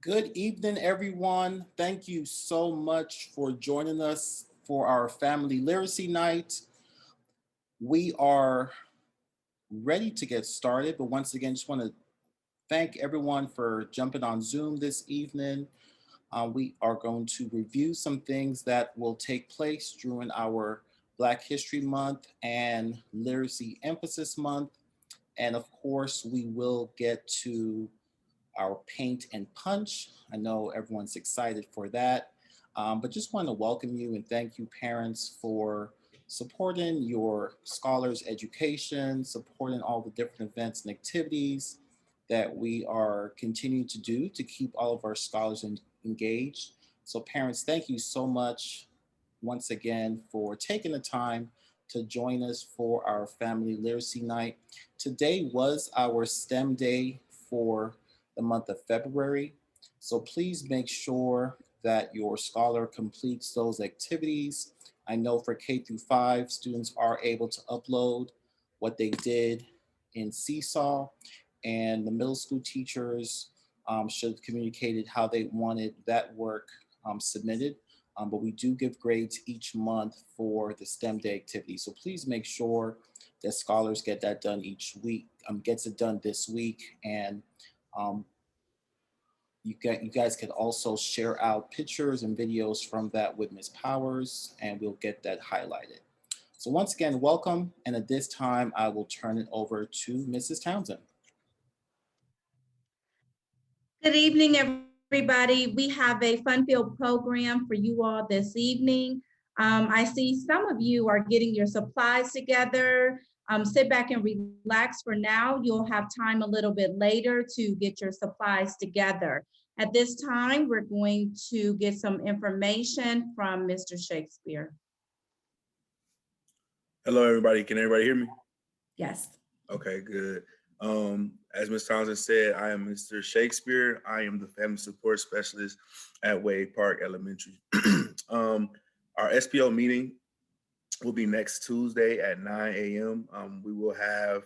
Good evening, everyone. Thank you so much for joining us for our Family Literacy Night. We are ready to get started, but once again, just want to thank everyone for jumping on Zoom this evening. We are going to review some things that will take place during our Black History Month and Literacy Emphasis Month. And of course, we will get to our paint and punch. I know everyone's excited for that. But just want to welcome you and thank you, parents, for supporting your scholars' education, supporting all the different events and activities that we are continuing to do to keep all of our scholars engaged. So, parents, thank you so much once again for taking the time to join us for our Family Literacy Night. Today was our STEM day for the month of February. So please make sure that your scholar completes those activities. I know for K through 5, students are able to upload what they did in Seesaw, and the middle school teachers should have communicated how they wanted that work submitted. But we do give grades each month for the STEM day activity. So please make sure that scholars get that done each week, gets it done this week. And um, you guys can also share out pictures and videos from that with Ms. Powers, and we'll get that highlighted. So once again, welcome. And at this time, I will turn it over to Mrs. Townsend. Good evening, everybody. We have a fun-filled program for you all this evening. I see some of you are getting your supplies together. Sit back and relax for now. You'll have time a little bit later to get your supplies together. At this time, we're going to get some information from Mr. Shakespeare. Hello, everybody. Can everybody hear me? Yes. Okay, good. As Ms. Townsend said, I am Mr. Shakespeare. I am the family support specialist at Wade Park Elementary. Our SPO meeting will be next Tuesday at 9 a.m. We will have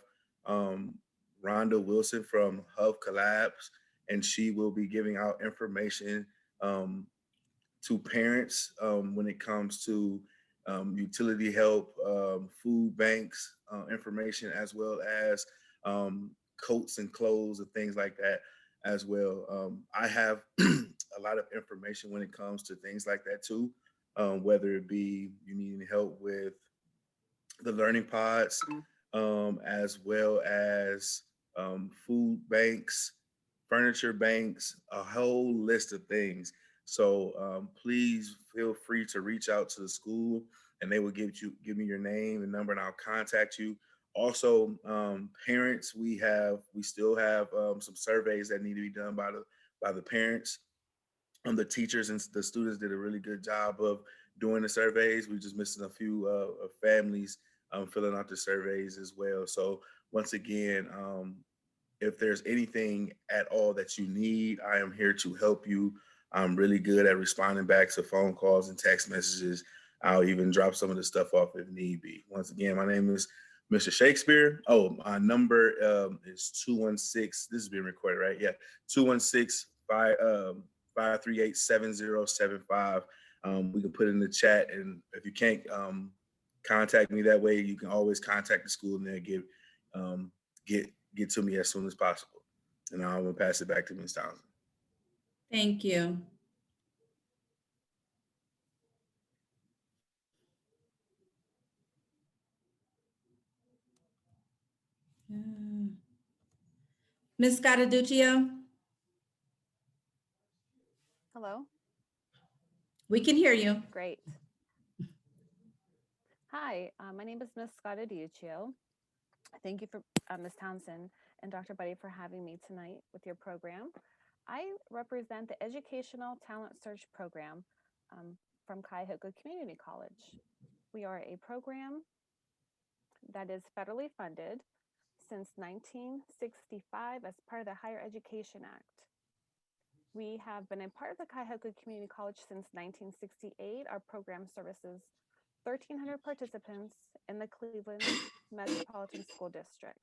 Rhonda Wilson from Hub Collabs, and she will be giving out information to parents when it comes to utility help, food banks information, as well as coats and clothes and things like that as well. I have a lot of information when it comes to things like that too, whether it be you needing help with the learning pods, as well as food banks, furniture banks, a whole list of things. So please feel free to reach out to the school, and they will give me your name and number, and I'll contact you. Also, parents, we still have some surveys that need to be done by the parents. The teachers and the students did a really good job of doing the surveys. We're just missing a few families filling out the surveys as well. So once again, if there's anything at all that you need, I am here to help you. I'm really good at responding back to phone calls and text messages. I'll even drop some of the stuff off if need be. Once again, my name is Mr. Shakespeare. Oh, my number is 216. This is being recorded, right? Yeah, 216 538 7075. We can put it in the chat, and if you can't contact me that way, you can always contact the school and then get to me as soon as possible. And I'm gonna pass it back to Ms. Townsend. Thank you. Ms. Scottaduccio? Hello. We can hear you. Great. Hi, my name is Ms. Scotta Diuccio. Thank you for Ms. Townsend and Dr. Buddy for having me tonight with your program. I represent the Educational Talent Search Program from Cuyahoga Community College. We are a program that is federally funded since 1965 as part of the Higher Education Act. We have been a part of the Cuyahoga Community College since 1968. Our program services 1,300 participants in the Cleveland Metropolitan School District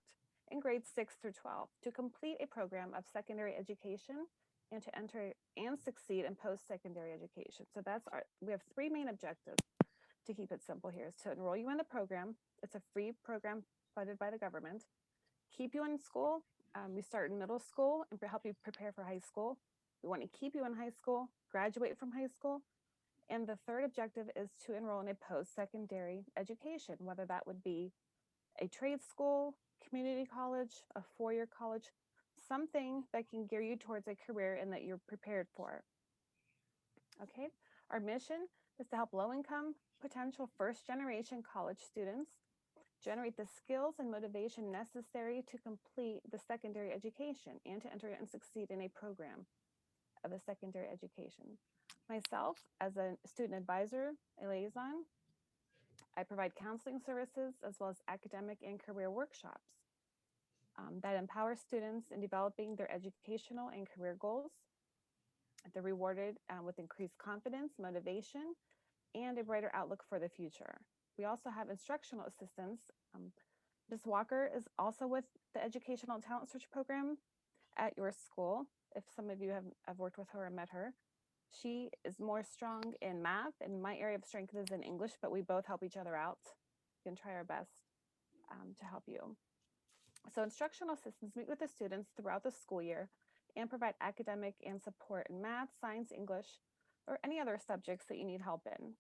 in grades 6 through 12 to complete a program of secondary education and to enter and succeed in post-secondary education. So we have three main objectives. To keep it simple here is to enroll you in the program. It's a free program funded by the government. Keep you in school. We start in middle school and help you prepare for high school. We want to keep you in high school, graduate from high school. And the third objective is to enroll in a post-secondary education, whether that would be a trade school, community college, a four-year college, something that can gear you towards a career and that you're prepared for. Okay, our mission is to help low-income potential first-generation college students generate the skills and motivation necessary to complete the secondary education and to enter and succeed in a program of a secondary education. Myself, as a student advisor, a liaison, I provide counseling services as well as academic and career workshops that empower students in developing their educational and career goals. They're rewarded with increased confidence, motivation, and a brighter outlook for the future. We also have instructional assistants. Ms. Walker is also with the Educational Talent Search Program at your school. If some of you have worked with her or met her, she is more strong in math, and my area of strength is in English, but we both help each other out. We can try our best to help you. So instructional assistants meet with the students throughout the school year and provide academic and support in math, science, English, or any other subjects that you need help in.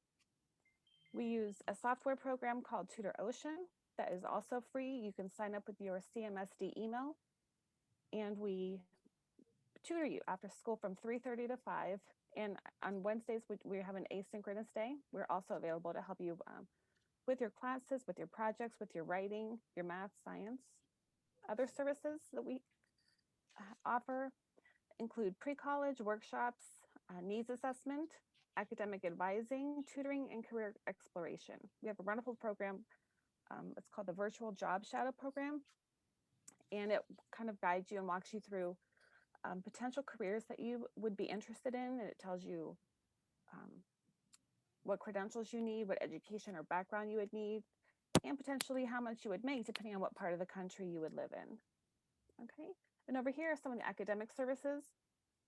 We use a software program called TutorOcean that is also free. You can sign up with your CMSD email, and we tutor you after school from 3:30 to 5. And on Wednesdays, we have an asynchronous day. We're also available to help you with your classes, with your projects, with your writing, your math, science. Other services that we offer include pre-college workshops, needs assessment, academic advising, tutoring, and career exploration. We have a wonderful program. It's called the Virtual Job Shadow Program, and it kind of guides you and walks you through potential careers that you would be interested in, and it tells you what credentials you need, what education or background you would need, and potentially how much you would make depending on what part of the country you would live in. Okay, and over here are some of the academic services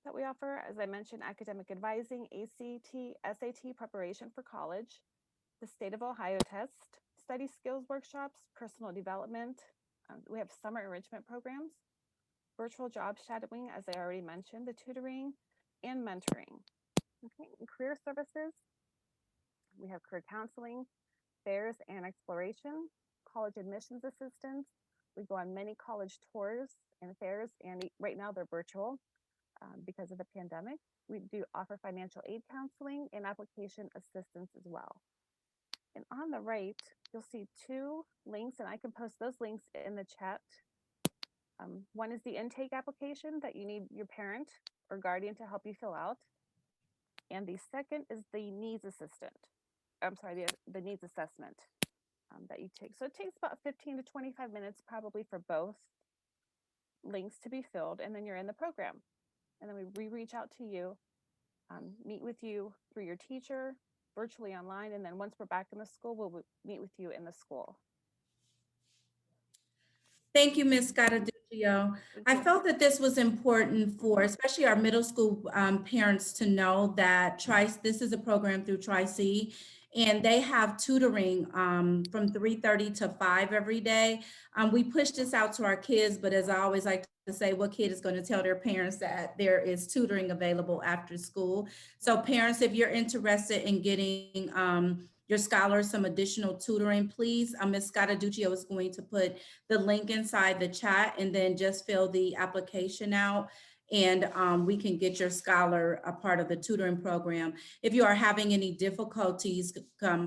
that we offer. As I mentioned, academic advising, ACT, SAT preparation for college, the State of Ohio test, study skills workshops, personal development. We have summer enrichment programs, virtual job shadowing, as I already mentioned, the tutoring, and mentoring. Okay, and career services. We have career counseling, fairs and exploration, college admissions assistance. We go on many college tours and fairs, and right now they're virtual because of the pandemic. We do offer financial aid counseling and application assistance as well. And on the right, you'll see two links, and I can post those links in the chat. One is the intake application that you need your parent or guardian to help you fill out. And the second is the needs assistant. I'm sorry, the needs assessment that you take. So it takes about 15 to 25 minutes probably for both links to be filled, and then you're in the program. And then we reach out to you, meet with you through your teacher, virtually online, and then once we're back in the school, we'll meet with you in the school. Thank you, Ms. Scottaduccio. I felt that this was important for especially our middle school parents to know that this is a program through Tri-C, and they have tutoring from 3:30 to 5 every day. We push this out to our kids, but as I always like to say, what kid is going to tell their parents that there is tutoring available after school? So parents, if you're interested in getting your scholars some additional tutoring, please, Ms. Scottaduccio is going to put the link inside the chat, and then just fill the application out, and we can get your scholar a part of the tutoring program. If you are having any difficulties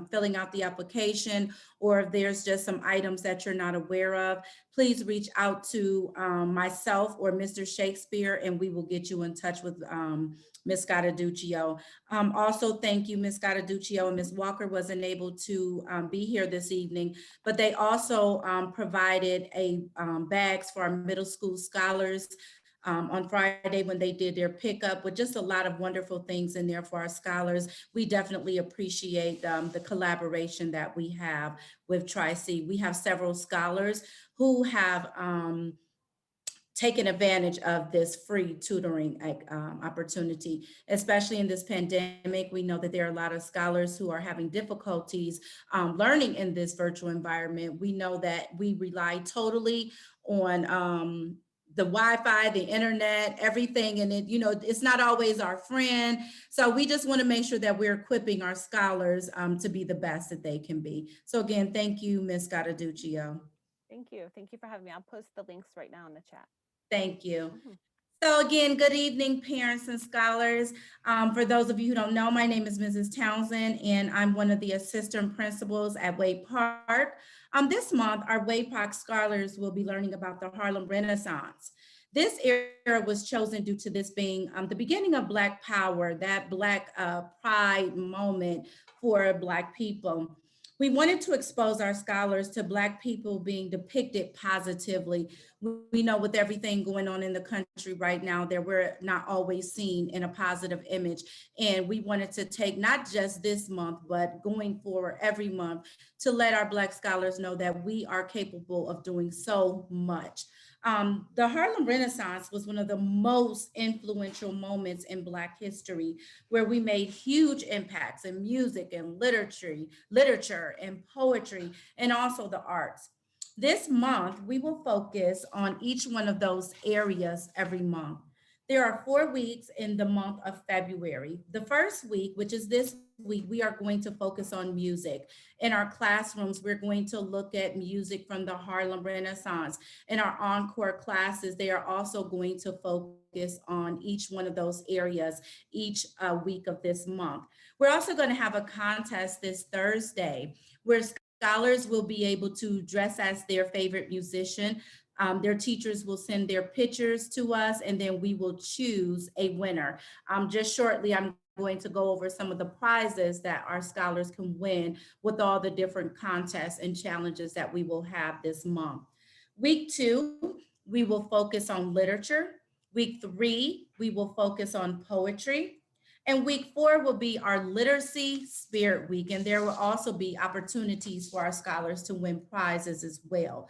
filling out the application, or if there's just some items that you're not aware of, please reach out to myself or Mr. Shakespeare, and we will get you in touch with Ms. Scottaduccio. Also, thank you, Ms. Scottaduccio. And Ms. Walker wasn't able to be here this evening, but they also provided bags for our middle school scholars on Friday when they did their pickup, with just a lot of wonderful things in there for our scholars. We definitely appreciate the collaboration that we have with Tri-C. We have several scholars who have taken advantage of this free tutoring opportunity, especially in this pandemic. We know that there are a lot of scholars who are having difficulties learning in this virtual environment. We know that we rely totally on the Wi-Fi, the internet, everything. And it's not always our friend. So we just want to make sure that we're equipping our scholars to be the best that they can be. So again, thank you, Ms. Gaudaduccio. Thank you. Thank you for having me. I'll post the links right now in the chat. Thank you. Mhm. So again, good evening, parents and scholars. For those of you who don't know, my name is Mrs. Townsend, and I'm one of the assistant principals at Wade Park. This month, our Wade Park scholars will be learning about the Harlem Renaissance. This era was chosen due to this being the beginning of Black Power, that Black pride moment for Black people. We wanted to expose our scholars to Black people being depicted positively. We know with everything going on in the country right now that we're not always seen in a positive image. And we wanted to take not just this month, but going forward every month to let our Black scholars know that we are capable of doing so much. The Harlem Renaissance was one of the most influential moments in Black history, where we made huge impacts in music and literature and poetry, and also the arts. This month, we will focus on each one of those areas every month. There are 4 weeks in the month of February. The first week, which is this week, we are going to focus on music. In our classrooms, we're going to look at music from the Harlem Renaissance. In our encore classes, they are also going to focus on each one of those areas each week of this month. We're also going to have a contest this Thursday where scholars will be able to dress as their favorite musician. Their teachers will send their pictures to us, and then we will choose a winner. Just shortly, I'm going to go over some of the prizes that our scholars can win with all the different contests and challenges that we will have this month. Week 2, we will focus on literature. Week 3, we will focus on poetry. And week 4 will be our Literacy Spirit Week, and there will also be opportunities for our scholars to win prizes as well.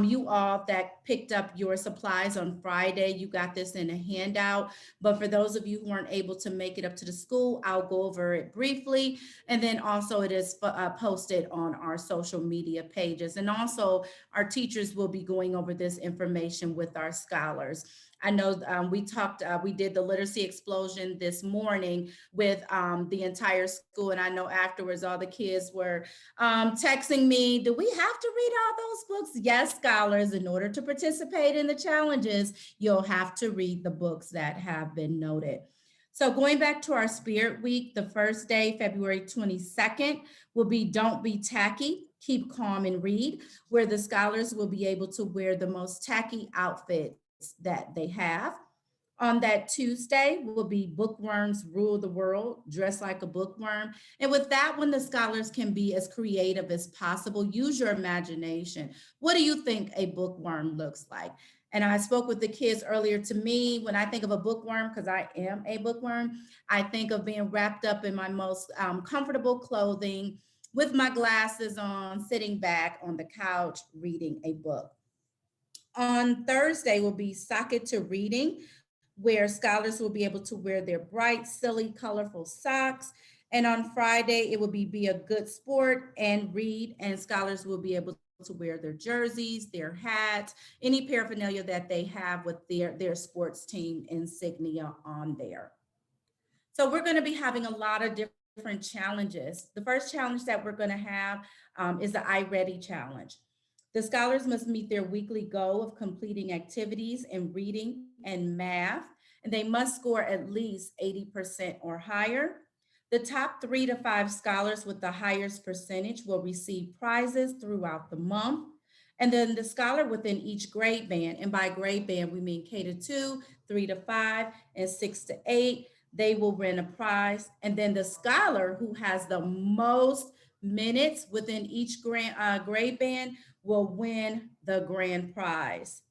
You all that picked up your supplies on Friday, you got this in a handout, but for those of you who weren't able to make it up to the school, I'll go over it briefly. And then also it is posted on our social media pages. And also our teachers will be going over this information with our scholars. I know we did the literacy explosion this morning with the entire school. And I know afterwards all the kids were texting me, do we have to read all those books? Yes, scholars, in order to participate in the challenges, you'll have to read the books that have been noted. So going back to our Spirit Week, the first day, February 22nd, will be Don't Be Tacky, Keep Calm and Read, where the scholars will be able to wear the most tacky outfit that they have. On that Tuesday will be Bookworms Rule the World, Dress Like a Bookworm. And with that one, the scholars can be as creative as possible. Use your imagination. What do you think a bookworm looks like? And I spoke with the kids earlier. To me, when I think of a bookworm, because I am a bookworm, I think of being wrapped up in my most comfortable clothing with my glasses on, sitting back on the couch, reading a book. On Thursday will be Sock It to Reading, where scholars will be able to wear their bright, silly, colorful socks. And on Friday, it will be a good sport and read, and scholars will be able to wear their jerseys, their hats, any paraphernalia that they have with their sports team insignia on there. So we're going to be having a lot of different challenges. The first challenge that we're going to have is the iReady challenge. The scholars must meet their weekly goal of completing activities in reading and math, and they must score at least 80% or higher. The top 3 to 5 scholars with the highest percentage will receive prizes throughout the month. And then the scholar within each grade band, and by grade band, we mean K to 2, 3 to 5, and 6 to 8, they will win a prize. And then the scholar who has the most minutes within each grade band will win the grand prize.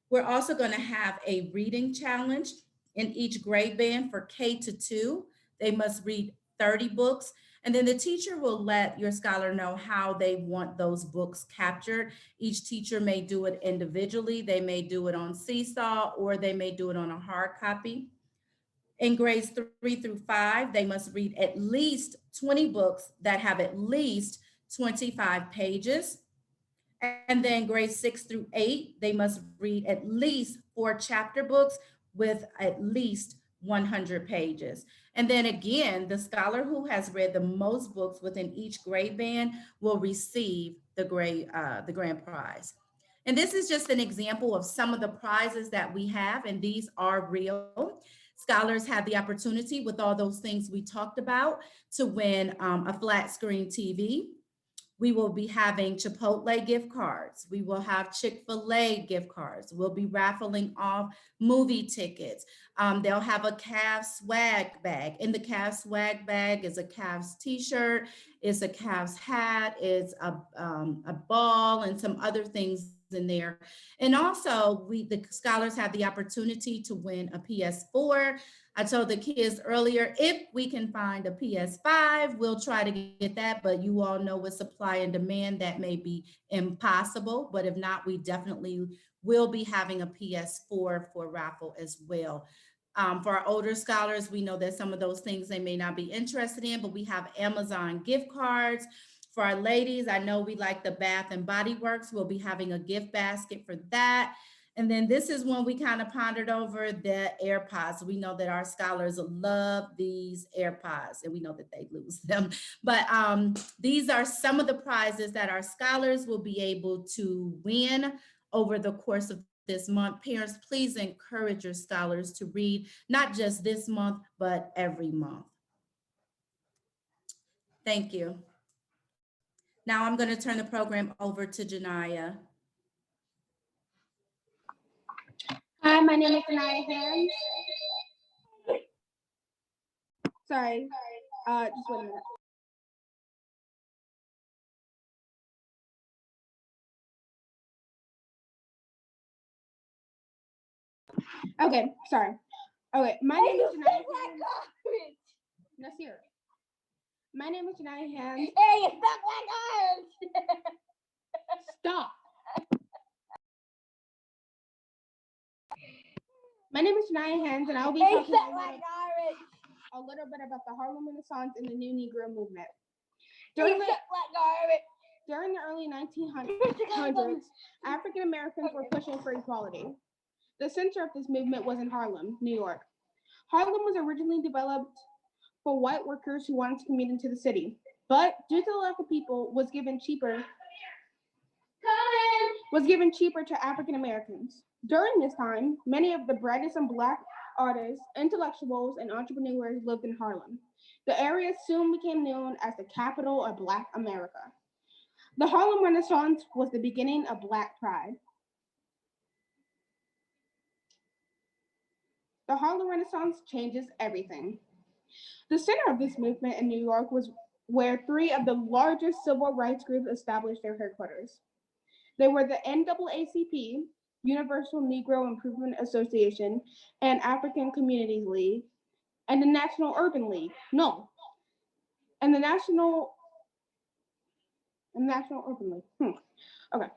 We're also going to have a reading challenge in each grade band for K to 2. They must read 30 books. And then the teacher will let your scholar know how they want those books captured. Each teacher may do it individually. They may do it on Seesaw, or they may do it on a hard copy. In grades 3 through 5, they must read at least 20 books that have at least 25 pages. And then grades 6 through 8, they must read at least 4 chapter books with at least 100 pages. And then again, the scholar who has read the most books within each grade band will receive the grand prize. And this is just an example of some of the prizes that we have, and these are real. Scholars have the opportunity, with all those things we talked about, to win a flat screen TV. We will be having Chipotle gift cards. We will have Chick-fil-A gift cards. We'll be raffling off movie tickets. They'll have a Cavs swag bag. In the Cavs swag bag is a Cavs t-shirt, it's a Cavs hat, it's a ball, and some other things in there. And also, the scholars have the opportunity to win a PS4. I told the kids earlier, if we can find a PS5, we'll try to get that, but you all know with supply and demand, that may be impossible. But if not, we definitely will be having a PS4 for raffle as well. For our older scholars, we know that some of those things they may not be interested in, but we have Amazon gift cards. For our ladies, I know we like the Bath and Body Works. We'll be having a gift basket for that. And then this is when we kind of pondered over the AirPods. We know that our scholars love these AirPods, and we know that they lose them. But these are some of the prizes that our scholars will be able to win over the course of this month. Parents, please encourage your scholars to read, not just this month, but every month. Thank you. Now I'm going to turn the program over to Janaya. Hi, my name is Anaya Hans. Sorry, just wait a minute. Okay, sorry. Okay, my name is Janaya Hans. Nasir. My name is Janaya Hans. Hey, you suck like ours. Stop. My name is Janaya Hans, and I will be Hey, talking suck like ours. a little bit about the Harlem Renaissance and the New Negro movement. Hey, During the suck like ours. During the early 1900s, African Americans were pushing for equality. The center of this movement was in Harlem, New York. Harlem was originally developed for white workers who wanted to commute into the city, but due to the lack of people, was given cheaper to African Americans. During this time, many of the brightest and Black artists, intellectuals, and entrepreneurs lived in Harlem. The area soon became known as the capital of Black America. The Harlem Renaissance was the beginning of Black pride. The Harlem Renaissance changes everything. The center of this movement in New York was where 3 of the largest civil rights groups established their headquarters. They were the NAACP, Universal Negro Improvement Association, and African Communities League, and the National Urban League. And the National Urban League. Okay.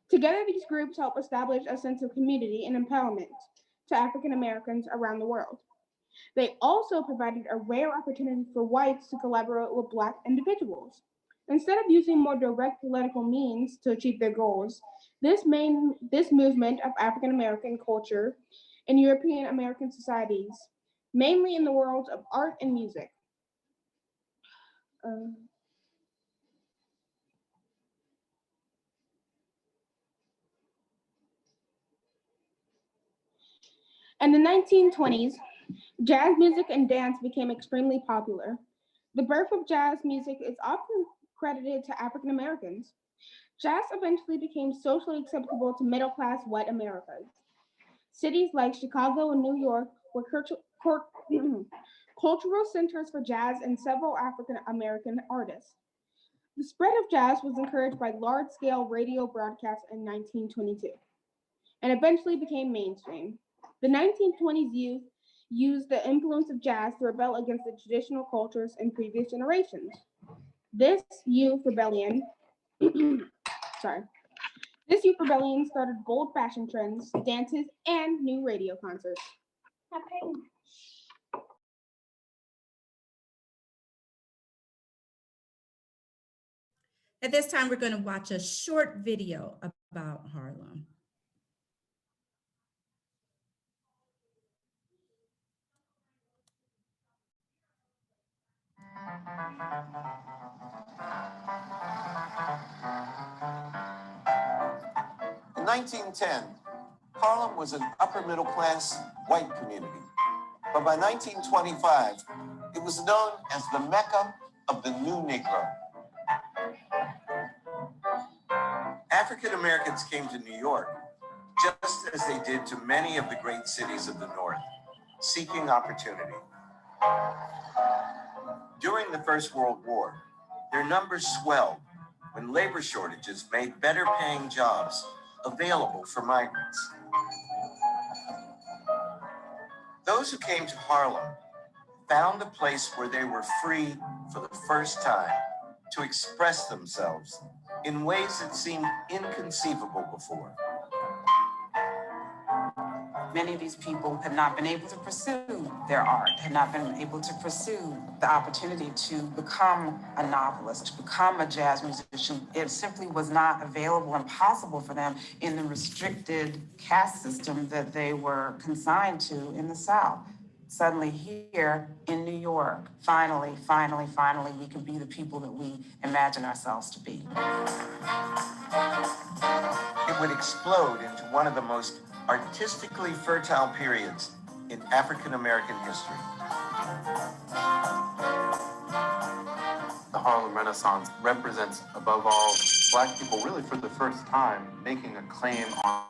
Together, these groups help establish a sense of community and empowerment to African Americans around the world. They also provided a rare opportunity for whites to collaborate with Black individuals. Instead of using more direct political means to achieve their goals, this movement of African American culture in European American societies, mainly in the worlds of art and music. In the 1920s, jazz music and dance became extremely popular. The birth of jazz music is often credited to African Americans. Jazz eventually became socially acceptable to middle-class white Americans. Cities like Chicago and New York were cultural centers for jazz and several African American artists. The spread of jazz was encouraged by large-scale radio broadcasts in 1922 and eventually became mainstream. The 1920s used the influence of jazz to rebel against the traditional cultures in previous generations. This youth rebellion, sorry, this youth rebellion started bold fashion trends, dances, and new radio concerts. At this time, we're going to watch a short video about Harlem. In 1910, Harlem was an upper middle class white community. But by 1925, it was known as the Mecca of the new Negro. African Americans came to New York, just as they did to many of the great cities of the North, seeking opportunity. During the First World War, their numbers swelled when labor shortages made better paying jobs available for migrants. Those who came to Harlem found a place where they were free for the first time to express themselves in ways that seemed inconceivable before. Many of these people had not been able to pursue their art, had not been able to pursue the opportunity to become a novelist, to become a jazz musician. It simply was not available and possible for them in the restricted caste system that they were consigned to in the South. Suddenly here in New York, finally, we can be the people that we imagine ourselves to be. It would explode into one of the most artistically fertile periods in African American history. The Harlem Renaissance represents, above all, Black people really for the first time making a claim on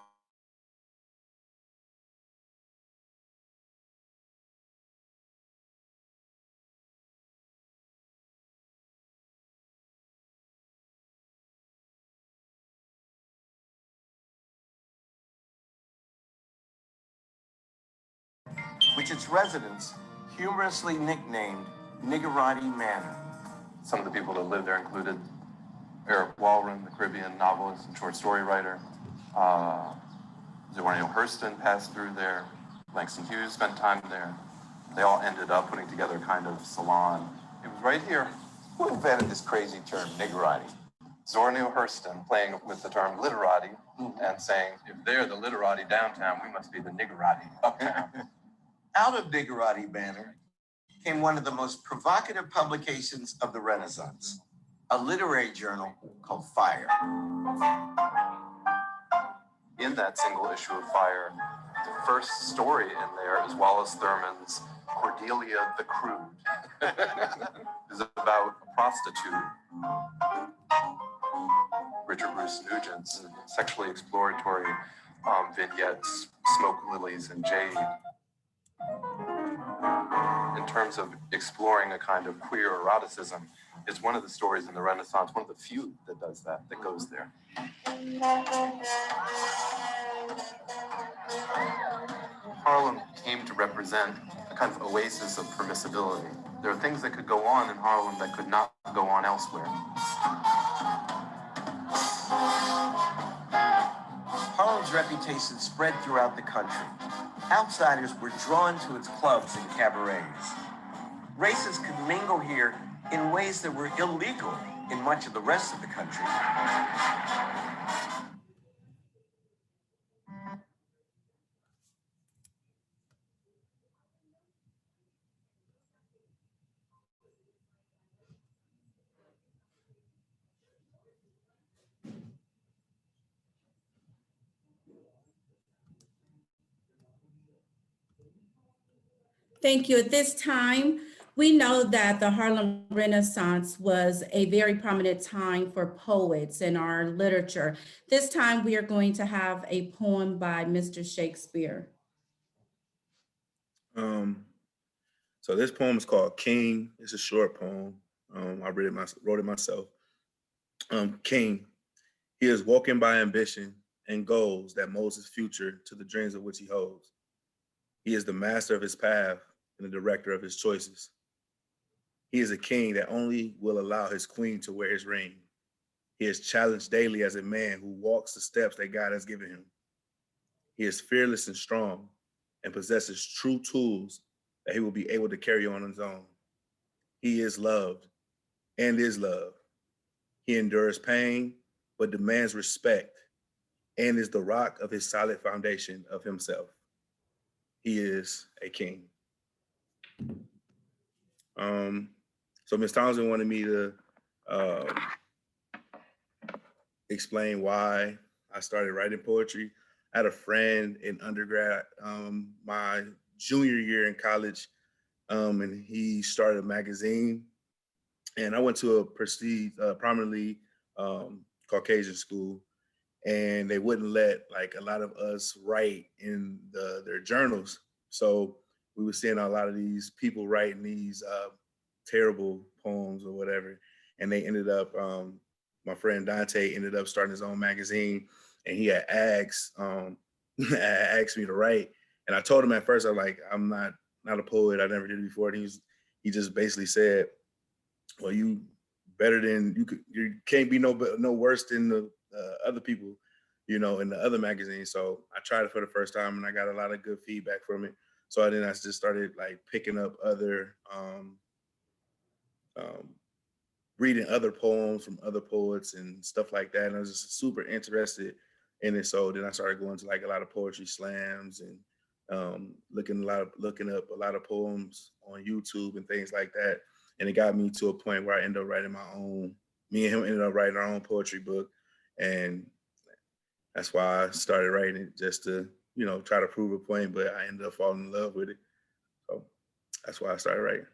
which its residents humorously nicknamed Niggerati Manor. some of the people that lived there included Eric Walren, the Caribbean novelist and short story writer. Zora Neale Hurston passed through there. Langston Hughes spent time there. They all ended up putting together a kind of salon. It was right here. Who invented this crazy term, Niggerati? Zora Neale Hurston playing with the term literati and saying, if they're the literati downtown, we must be the niggerati uptown. Out of Niggerati Manor came one of the most provocative publications of the Renaissance, a literary journal called Fire. In that single issue of Fire, the first story in there is Wallace Thurman's Cordelia the Crude. It's about a prostitute, Richard Bruce Nugent's sexually exploratory vignettes, Smoke Lilies and Jade. In terms of exploring a kind of queer eroticism, it's one of the stories in the Renaissance, one of the few that does that, that goes there. Harlem came to represent a kind of oasis of permissibility. There are things that could go on in Harlem that could not go on elsewhere. Harlem's reputation spread throughout the country. Outsiders were drawn to its clubs and cabarets. Races could mingle here in ways that were illegal in much of the rest of the country. Thank you. At this time, we know that the Harlem Renaissance was a very prominent time for poets in our literature. This time, we are going to have a poem by Mr. Shakespeare. So this poem is called King. It's a short poem. I wrote it myself. King, he is walking by ambition and goals that molds his future to the dreams of which he holds. He is the master of his path and the director of his choices. He is a king that only will allow his queen to wear his ring. He is challenged daily as a man who walks the steps that God has given him. He is fearless and strong and possesses true tools that he will be able to carry on his own. He is loved and is loved. He endures pain, but demands respect and is the rock of his solid foundation of himself. He is a king. So Ms. Townsend wanted me to explain why I started writing poetry. I had a friend in undergrad, my junior year in college, and he started a magazine. And I went to a prominently Caucasian school, and they wouldn't let like a lot of us write in their journals. So we were seeing a lot of these people writing these terrible poems or whatever. And they ended up, my friend Dante ended up starting his own magazine, and he had asked me to write. And I told him at first, I'm like, I'm not a poet. I never did it before. And he just basically said, well, you better than you can't be no worse than the other people, you know, in the other magazines. So I tried it for the first time, and I got a lot of good feedback from it. So then I just started like picking up other, reading other poems from other poets and stuff like that. And I was just super interested in it. So then I started going to like a lot of poetry slams and looking up a lot of poems on YouTube and things like that. And it got me to a point where I ended up writing me and him ended up writing our own poetry book. And that's why I started writing it, just to, you know, try to prove a point, but I ended up falling in love with it. So that's why I started writing.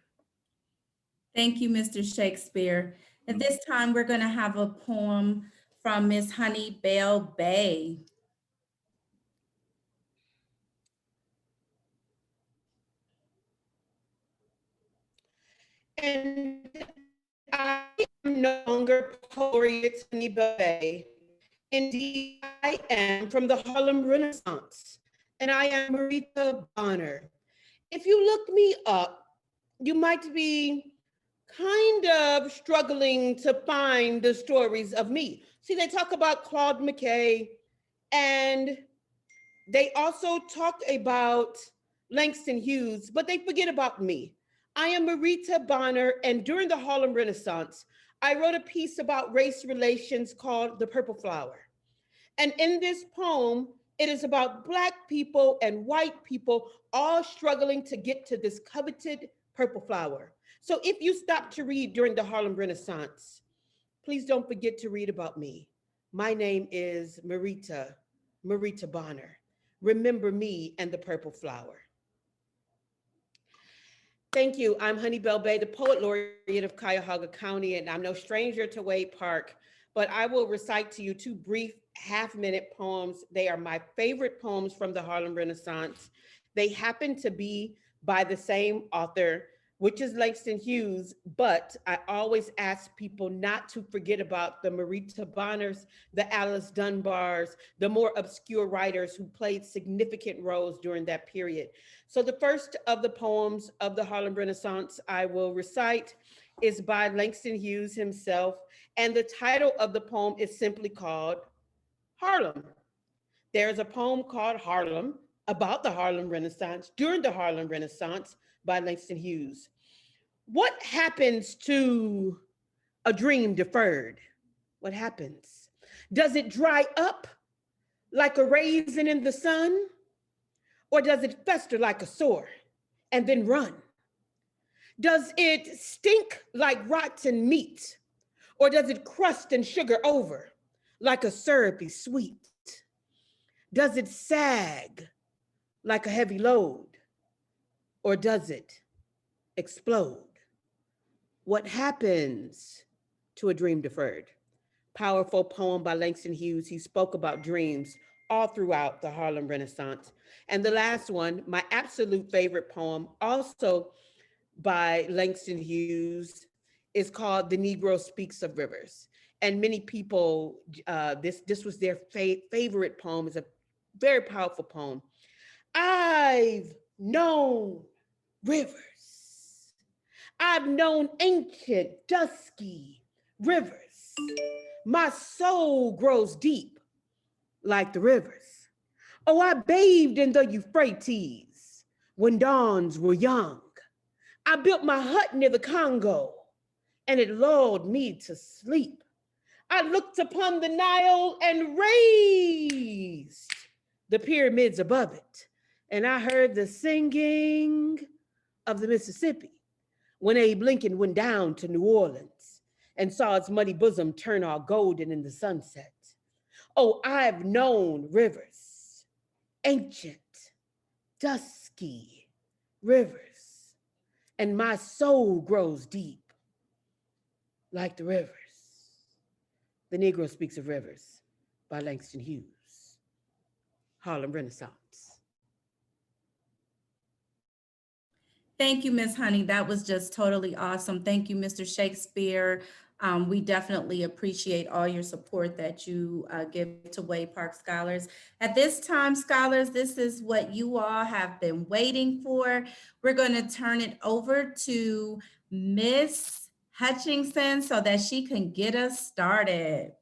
Thank you, Mr. Shakespeare. At this time, we're going to have a poem from Miss Honey Bell Bay. And I am no longer Poet Honey Bell Bay. Indeed, I am from the Harlem Renaissance, and I am Marita Bonner. If you look me up, you might be kind of struggling to find the stories of me. See, they talk about Claude McKay, and they also talk about Langston Hughes, but they forget about me. I am Marita Bonner, and during the Harlem Renaissance, I wrote a piece about race relations called The Purple Flower. And in this poem, it is about Black people and white people all struggling to get to this coveted purple flower. So if you stop to read during the Harlem Renaissance, please don't forget to read about me. My name is Marita Bonner. Remember me and the purple flower. Thank you. I'm Honey Bell Bay, the Poet Laureate of Cuyahoga County, and I'm no stranger to Wade Park, but I will recite to you two brief half-minute poems. They are my favorite poems from the Harlem Renaissance. They happen to be by the same author, which is Langston Hughes, but I always ask people not to forget about the Marita Bonners, the Alice Dunbars, the more obscure writers who played significant roles during that period. So the first of the poems of the Harlem Renaissance I will recite is by Langston Hughes himself, and the title of the poem is simply called Harlem. There's a poem called Harlem about the Harlem Renaissance, during the Harlem Renaissance, by Langston Hughes. What happens to a dream deferred? What happens? Does it dry up like a raisin in the sun? Or does it fester like a sore and then run? Does it stink like rotten meat? Or does it crust and sugar over like a syrupy sweet? Does it sag like a heavy load? Or does it explode? What happens to a dream deferred? Powerful poem by Langston Hughes. He spoke about dreams all throughout the Harlem Renaissance. And the last one, my absolute favorite poem, also by Langston Hughes, is called The Negro Speaks of Rivers. And many people, this was their favorite poem. It's a very powerful poem. I've known rivers. I've known ancient, dusky rivers. My soul grows deep like the rivers. Oh, I bathed in the Euphrates when dawns were young. I built my hut near the Congo, and it lulled me to sleep. I looked upon the Nile and raised the pyramids above it, and I heard the singing of the Mississippi when Abe Lincoln went down to New Orleans and saw its muddy bosom turn all golden in the sunset. Oh, I've known rivers, ancient, dusky rivers, and my soul grows deep like the rivers. The Negro Speaks of Rivers by Langston Hughes. Harlem Renaissance. Thank you, Ms. Honey. That was just totally awesome. Thank you, Mr. Shakespeare. We definitely appreciate all your support that you give to Wade Park Scholars. At this time, scholars, this is what you all have been waiting for. We're going to turn it over to Ms. Hutchinson so that she can get us started.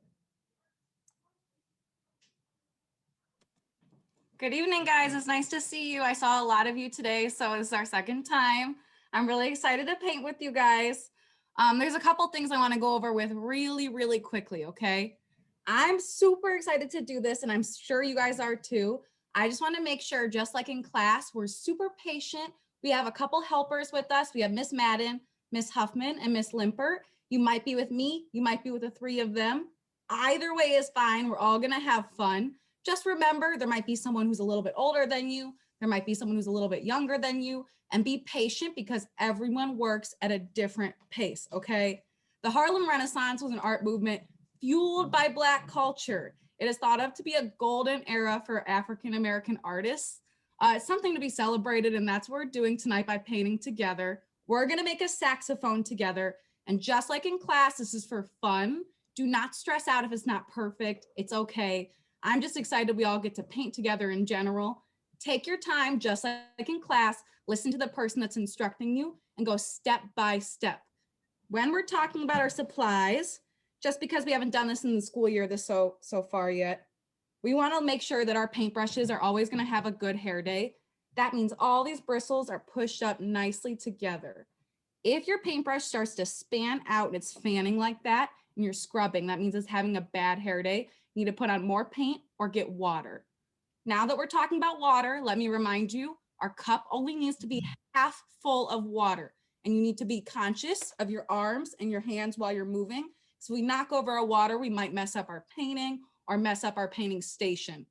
Good evening, guys. It's nice to see you. I saw a lot of you today, so it's our second time. I'm really excited to paint with you guys. There's a couple things I want to go over with really quickly, okay? I'm super excited to do this, and I'm sure you guys are too. I just want to make sure, just like in class, we're super patient. We have a couple helpers with us. We have Miss Madden, Miss Huffman, and Miss Limper. You might be with me. You might be with the three of them. Either way is fine. We're all going to have fun. Just remember, there might be someone who's a little bit older than you. There might be someone who's a little bit younger than you, and be patient because everyone works at a different pace, okay? The Harlem Renaissance was an art movement fueled by Black culture. It is thought of to be a golden era for African-American artists. It's something to be celebrated, and that's what we're doing tonight by painting together. We're gonna make a saxophone together, and just like in class, this is for fun. Do not stress out if it's not perfect. It's okay. I'm just excited we all get to paint together in general. Take your time, just like in class, listen to the person that's instructing you and go step by step. When we're talking about our supplies, just because we haven't done this in the school year so far yet, we want to make sure that our paintbrushes are always going to have a good hair day. That means all these bristles are pushed up nicely together. If your paintbrush starts to span out and it's fanning like that and you're scrubbing, that means it's having a bad hair day. You need to put on more paint or get water. Now that we're talking about water, let me remind you, our cup only needs to be half full of water, and you need to be conscious of your arms and your hands while you're moving. So we knock over our water, we might mess up our painting or mess up our painting station.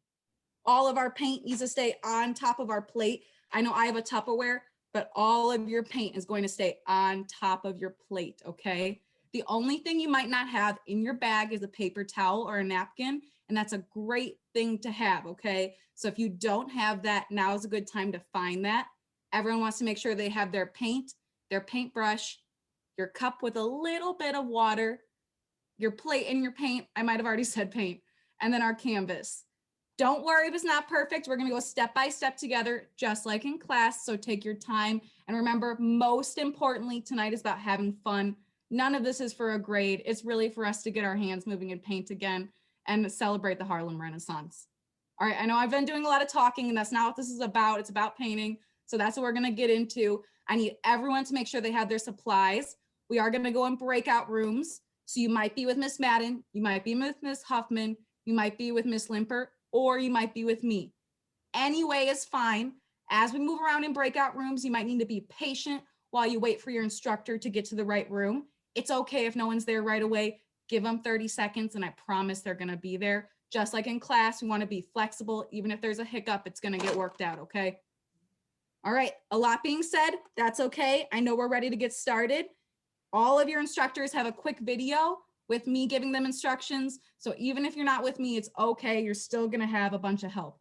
All of our paint needs to stay on top of our plate. I know I have a Tupperware, but all of your paint is going to stay on top of your plate, okay? The only thing you might not have in your bag is a paper towel or a napkin, and that's a great thing to have, okay? So if you don't have that, now is a good time to find that. Everyone wants to make sure they have their paint, their paintbrush, your cup with a little bit of water, your plate and your paint. I might have already said paint, and then our canvas. Don't worry if it's not perfect. We're gonna go step by step together, just like in class, so take your time. And remember, most importantly, tonight is about having fun. None of this is for a grade. It's really for us to get our hands moving and paint again and celebrate the Harlem Renaissance. All right, I know I've been doing a lot of talking and that's not what this is about. It's about painting. So that's what we're gonna get into. I need everyone to make sure they have their supplies. We are gonna go in breakout rooms. So you might be with Miss Madden, you might be with Miss Huffman, you might be with Miss Limper, or you might be with me. Any way is fine. As we move around in breakout rooms, you might need to be patient while you wait for your instructor to get to the right room. It's okay if no one's there right away. Give them 30 seconds and I promise they're gonna be there. Just like in class, we wanna be flexible. Even if there's a hiccup, it's gonna get worked out, okay? All right, a lot being said, that's okay. I know we're ready to get started. All of your instructors have a quick video with me giving them instructions. So even if you're not with me, it's okay. You're still gonna have a bunch of help.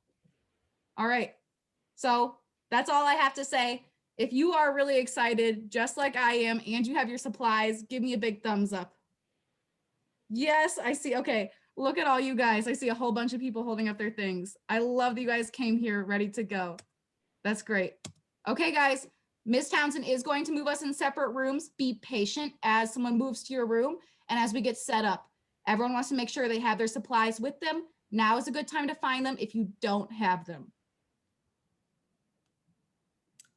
All right, so that's all I have to say. If you are really excited, just like I am, and you have your supplies, give me a big thumbs up. Yes, I see. Okay, look at all you guys. I see a whole bunch of people holding up their things. I love that you guys came here ready to go. That's great. Okay, guys, Ms. Townsend is going to move us in separate rooms. Be patient as someone moves to your room and as we get set up. Everyone wants to make sure they have their supplies with them. Now is a good time to find them if you don't have them.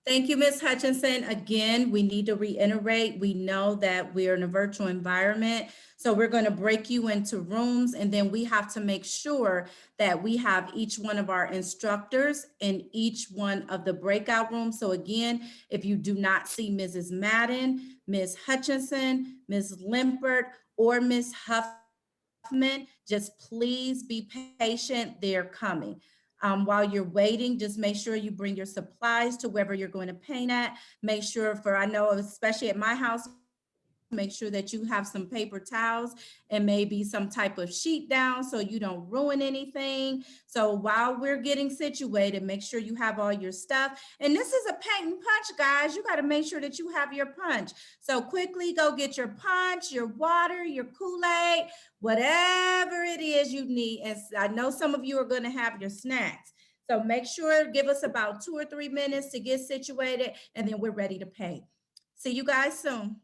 Thank you, Ms. Hutchinson. Again, we need to reiterate, we know that we're in a virtual environment, so we're going to break you into rooms, and then we have to make sure that we have each one of our instructors in each one of the breakout rooms. So again, if you do not see Mrs. Madden, Ms. Hutchinson, Ms. Limpert, or Ms. Huffman, just please be patient, they're coming. While you're waiting, just make sure you bring your supplies to wherever you're going to paint at. Make sure I know, especially at my house, make sure that you have some paper towels and maybe some type of sheet down so you don't ruin anything. So while we're getting situated, make sure you have all your stuff. And this is a paint and punch, guys. You got to make sure that you have your punch. So quickly go get your punch, your water, your Kool-Aid, whatever it is you need. And I know some of you are going to have your snacks. So make sure, give us about 2 or 3 minutes to get situated, and then we're ready to paint. See you guys soon.